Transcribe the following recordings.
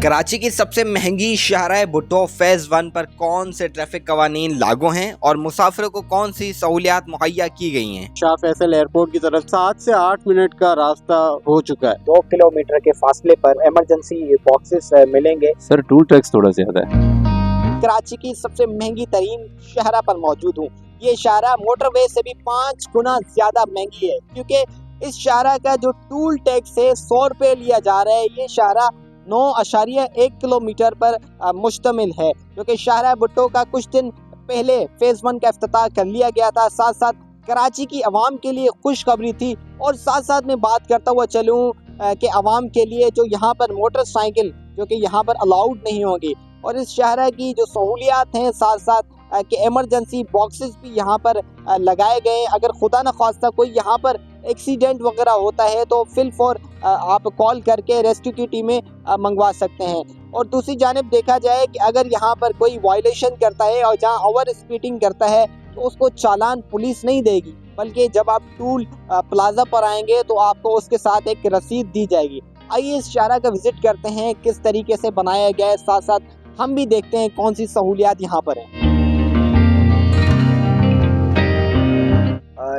कराची की सबसे महंगी शाहराह भुट्टो फेज 1 पर कौन से ट्रैफिक कवानीन लागू हैं और मुसाफिरों को कौन सी सहूलियात मुहैया की गई हैं? शाह फैसल एयरपोर्ट की तरफ 7 से 8 मिनट का रास्ता हो चुका है। 2 किलोमीटर के फासले पर इमरजेंसी बॉक्सेस मिलेंगे। सर टूल टैक्स थोड़ा ज्यादा है। कराची की सबसे महंगी तरीन शाहरा पर मौजूद हूँ। ये शाहरा मोटरवे से भी 5 गुना ज्यादा महंगी है, क्योंकि इस शाहरा का जो टूल टैक्स है 100 रुपये लिया जा रहा है। ये शाहरा 9.1 किलोमीटर पर मुश्तमिल है, क्योंकि शाहरा भुट्टो का कुछ दिन पहले फेज 1 का इफ्तिताह कर लिया गया था। साथ साथ कराची की आवाम के लिए खुशखबरी थी, और साथ साथ मैं बात करता हुआ चलूँ कि आवाम के लिए जो यहाँ पर मोटरसाइकिल जो कि यहाँ पर अलाउड नहीं होगी, और इस शाहरा की जो सहूलियात हैं साथ साथ कि इमरजेंसी बॉक्सेस भी यहाँ पर लगाए गए। अगर खुदा न खास्ता कोई यहाँ पर एक्सीडेंट वगैरह होता है तो फिलफौर आप कॉल करके रेस्क्यू की टीमें मंगवा सकते हैं। और दूसरी जानिब देखा जाए कि अगर यहाँ पर कोई वायलेशन करता है और जहाँ ओवर स्पीडिंग करता है तो उसको चालान पुलिस नहीं देगी, बल्कि जब आप टूल प्लाजा पर आएंगे तो आपको उसके साथ एक रसीद दी जाएगी। आइए इस शाहरा का विजिट करते हैं, किस तरीके से बनाया गया है, साथ साथ हम भी देखते हैं कौन सी सहूलियात यहाँ पर हैं।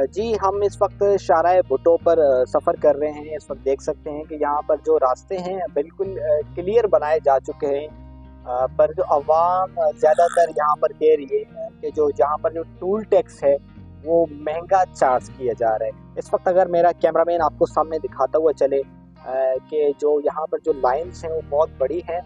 जी, हम इस वक्त शाहराह भुट्टो पर सफ़र कर रहे हैं। इस वक्त देख सकते हैं कि यहाँ पर जो रास्ते हैं बिल्कुल क्लियर बनाए जा चुके हैं, पर जो आवाम ज़्यादातर यहाँ पर कह रही है कि जो यहाँ पर जो टूल टैक्स है वो महंगा चार्ज किया जा रहा है। इस वक्त अगर मेरा कैमरामैन आपको सामने दिखाता हुआ चले कि जो यहाँ पर जो लाइन्स हैं वो बहुत बड़ी हैं,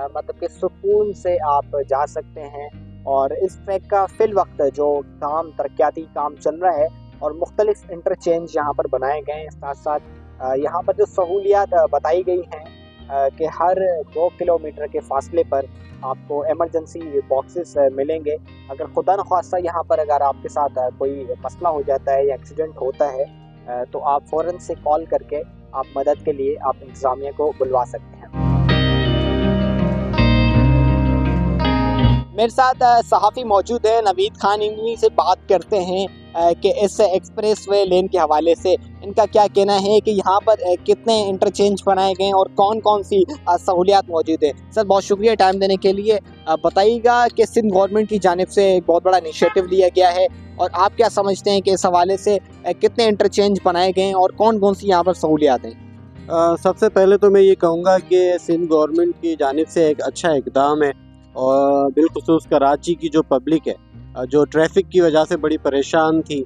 मतलब कि सुकून से आप जा सकते हैं। और इस ट्रैक का फिल वक्त जो तरक्याती काम चल रहा है और मुख्तलिफ इंटरचेंज यहाँ पर बनाए गए हैं। साथ साथ यहाँ पर जो सहूलियात बताई गई हैं कि हर 2 किलोमीटर के फासले पर आपको इमरजेंसी बॉक्सेस मिलेंगे। अगर खुदा न ख्वास्ता यहाँ पर अगर आपके साथ कोई मसला हो जाता है या एक्सीडेंट होता है तो आप फ़ौरन से कॉल करके आप मदद के लिए आप इंतज़ामिया को बुलवा सकते हैं। मेरे साथ सहाफ़ी मौजूद है, नवीद खान। इन्हीं से बात करते हैं कि इस एक्सप्रेस वे लेन के हवाले से इनका क्या कहना है कि यहाँ पर कितने इंटरचेंज बनाए गए और कौन कौन सी सहूलियात मौजूद है। सर बहुत शुक्रिया टाइम देने के लिए। बताइएगा कि सिंध गवर्नमेंट की जानिब से एक बहुत बड़ा इनिशिएटिव लिया गया है, और आप क्या समझते हैं कि इस हवाले से कितने इंटरचेंज बनाए गए और कौन कौन सी यहाँ पर सहूलियात हैं? सबसे पहले तो मैं ये कहूँगा कि सिंध गवर्नमेंट की जानिब से एक अच्छा इकदाम है, और बिलखुसूस कराची की जो पब्लिक है जो ट्रैफिक की वजह से बड़ी परेशान थी,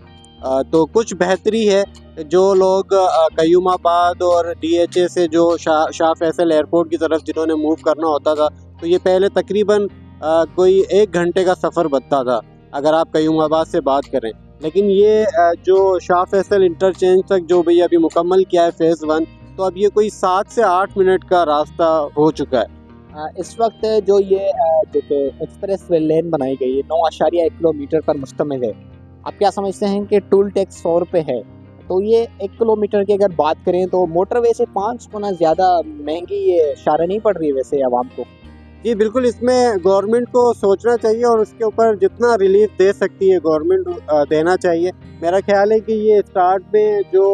तो कुछ बेहतरी है। जो लोग कयूमाबाद और DHA से जो शाह फैसल एयरपोर्ट की तरफ जिन्होंने मूव करना होता था, तो ये पहले तकरीबन कोई 1 घंटे का सफ़र बनता था अगर आप कयूमाबाद से बात करें। लेकिन ये जो शाह फैसल इंटरचेंज तक जो भैया अभी मुकम्मल किया है फेज़ 1, तो अब ये कोई 7 से 8 मिनट का रास्ता हो चुका है। इस वक्त जो ये जो कि एक्सप्रेस वे लेन बनाई गई है 9.1 किलोमीटर पर मुश्तमिल है। आप क्या समझते हैं कि टूल टैक्स 100 रुपये है, तो ये 1 किलोमीटर की अगर बात करें तो मोटरवे से 5 गुना ज़्यादा महंगी ये शाहरा नहीं पड़ रही वैसे आवाम को? जी बिल्कुल, इसमें गवर्नमेंट को सोचना चाहिए और उसके ऊपर जितना रिलीफ दे सकती है गवर्नमेंट देना चाहिए। मेरा ख्याल है कि ये स्टार्ट में जो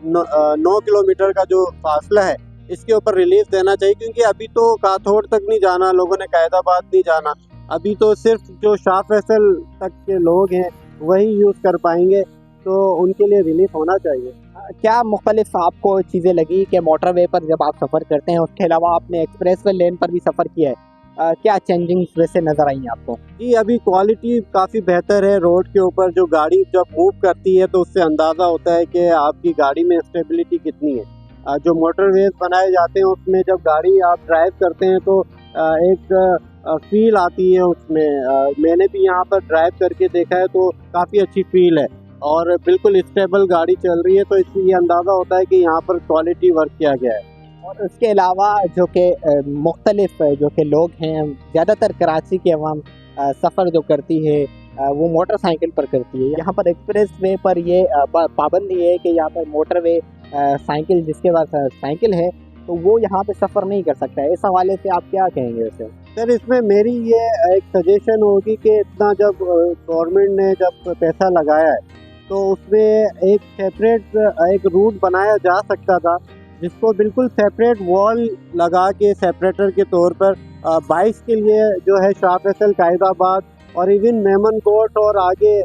9 किलोमीटर का जो फासला है इसके ऊपर रिलीफ देना चाहिए, क्योंकि अभी तो काथोड़ तक नहीं जाना लोगों ने, कैदाबाद नहीं जाना। अभी तो सिर्फ जो शाह फैसल तक के लोग हैं वही यूज़ कर पाएंगे, तो उनके लिए रिलीफ होना चाहिए। क्या मुख्तलिफ आपको चीज़ें लगी कि मोटरवे पर जब आप सफ़र करते हैं, उसके अलावा आपने एक्सप्रेस वे लेन पर भी सफ़र किया है, क्या चेंजिंग्स वैसे नज़र आई आपको? जी, अभी क्वालिटी काफ़ी बेहतर है। रोड के ऊपर जो गाड़ी जब मूव करती है तो उससे अंदाज़ा होता है कि आपकी गाड़ी में स्टेबिलिटी कितनी है। जो मोटरवेज बनाए जाते हैं उसमें जब गाड़ी आप ड्राइव करते हैं तो एक फील आती है उसमें। मैंने भी यहाँ पर ड्राइव करके देखा है तो काफ़ी अच्छी फील है और बिल्कुल स्टेबल गाड़ी चल रही है, तो इससे ये अंदाज़ा होता है कि यहाँ पर क्वालिटी वर्क किया गया है। और उसके अलावा जो कि मुख्तलिफ जो कि लोग हैं, ज़्यादातर कराची के अवाम सफ़र जो करती है वो मोटरसाइकिल पर करती है। यहाँ पर एक्सप्रेस वे पर ये पाबंदी है कि यहाँ पर मोटरवे साइकिल जिसके पास साइकिल है तो वो यहाँ पे सफ़र नहीं कर सकता है। इस हवाले से आप क्या कहेंगे वैसे? सर इसमें मेरी ये एक सजेशन होगी कि इतना जब गवर्नमेंट ने जब पैसा लगाया है तो उसमें एक सेपरेट एक रूट बनाया जा सकता था जिसको बिल्कुल सेपरेट वॉल लगा के सेपरेटर के तौर पर बाइक्स के लिए जो है शाह फैसल कायदाबाद और इवन मेमन कोट और आगे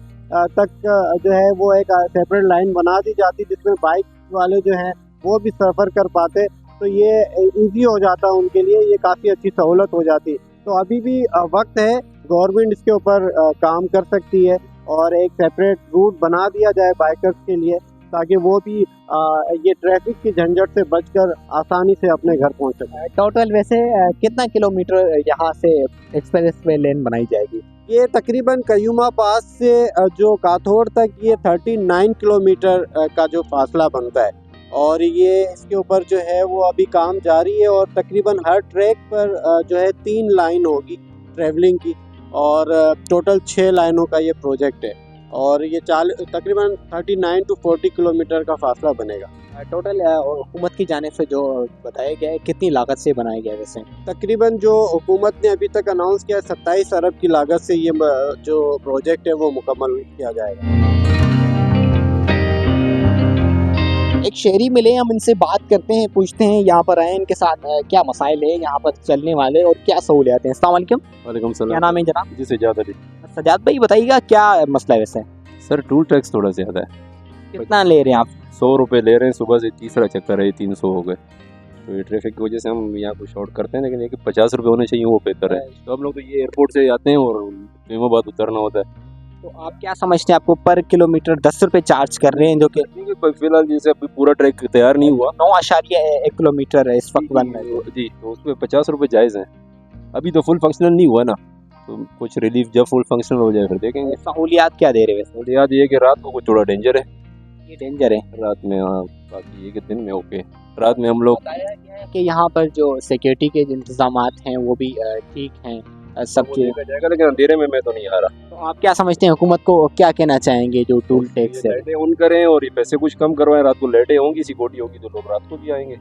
तक जो है वो एक सेपरेट लाइन बना दी जाती जिसमें बाइक वाले जो हैं वो भी सफ़र कर पाते, तो ये इजी हो जाता उनके लिए, ये काफ़ी अच्छी सहूलत हो जाती। तो अभी भी वक्त है, गवर्नमेंट इसके ऊपर काम कर सकती है और एक सेपरेट रूट बना दिया जाए बाइकर्स के लिए ताकि वो भी ये ट्रैफिक की झंझट से बचकर आसानी से अपने घर पहुंच सकें। टोटल वैसे कितना किलोमीटर यहाँ से एक्सप्रेस वे लेन बनाई जाएगी? ये तकरीबन कयूमा पास से जो काथोड़ तक ये 39 किलोमीटर का जो फासला बनता है और ये इसके ऊपर जो है वो अभी काम जारी है और तकरीबन हर ट्रैक पर जो है 3 लाइन होगी ट्रैवलिंग की और टोटल 6 लाइनों का ये प्रोजेक्ट है और ये तकरीबन 39 to 40 किलोमीटर का फासला बनेगा। टोटल हुकूमत की जानिब से जो बताया गया है कितनी लागत से बनाया गया है वैसे? तकरीबन जो हुकूमत ने अभी तक अनाउंस किया है 27 अरब की लागत से ये जो प्रोजेक्ट है वो मुकम्मल किया जाएगा। एक शहरी मिले, हम इनसे बात करते हैं, पूछते हैं यहाँ पर आए इनके साथ क्या मसाइल है यहाँ पर चलने वाले और क्या सहूलियात हैं। अस्सलाम वालेकुम। वालेकुम सलाम। क्या नाम है जनाब? जी सजाद अली। सजाद भाई बताइएगा क्या मसला है वैसे? सर टूल टैक्स थोड़ा ज़्यादा है। कितना ले रहे हैं आप? 100 रुपये ले रहे हैं, सुबह से तीसरा चक्कर है, 300 हो गए। तो ये ट्रैफिक की वजह से हम यहाँ को शॉर्ट करते हैं, लेकिन ये कि 50 रुपये होने चाहिए वो बेहतर है। तो हम लोग तो ये एयरपोर्ट से आते हैं और इस्लामाबाद उतरना होता है। तो आप क्या समझते हैं, आपको पर किलोमीटर 10 रुपये चार्ज कर रहे हैं जो कि फिलहाल जैसे अभी पूरा ट्रैक तैयार नहीं हुआ, 9.1 किलोमीटर है इस वक्त बन रहा है जी, तो उस पर 50 रुपये जायज़ हैं। अभी तो फुल फंक्शनल नहीं हुआ ना, तो कुछ रिलीफ जब फुल फंक्शनल हो जाए फिर देखेंगे। सहूलियात क्या दे रहे हैं वैसे? और याद ये कि रात को थोड़ा डेंजर है, ये डेंजर है। रात में हाँ, बाकी ये कि दिन में ओके। रात में हम लोग बताया गया है कि यहाँ पर जो सिक्योरिटी के इंतजाम हैं वो भी ठीक हैं सबके। देखा जाएगा, लेकिन अंधेरे में मैं तो नहीं आ रहा। तो आप क्या समझते हैं, हुकूमत को क्या कहना चाहेंगे जो टूल टैक्स है? लाइटें ऑन करें और ये पैसे कुछ कम करवाएं, रात को लाइटें होंगी, सिक्योरिटी होगी तो लोग रात को भी आएंगे।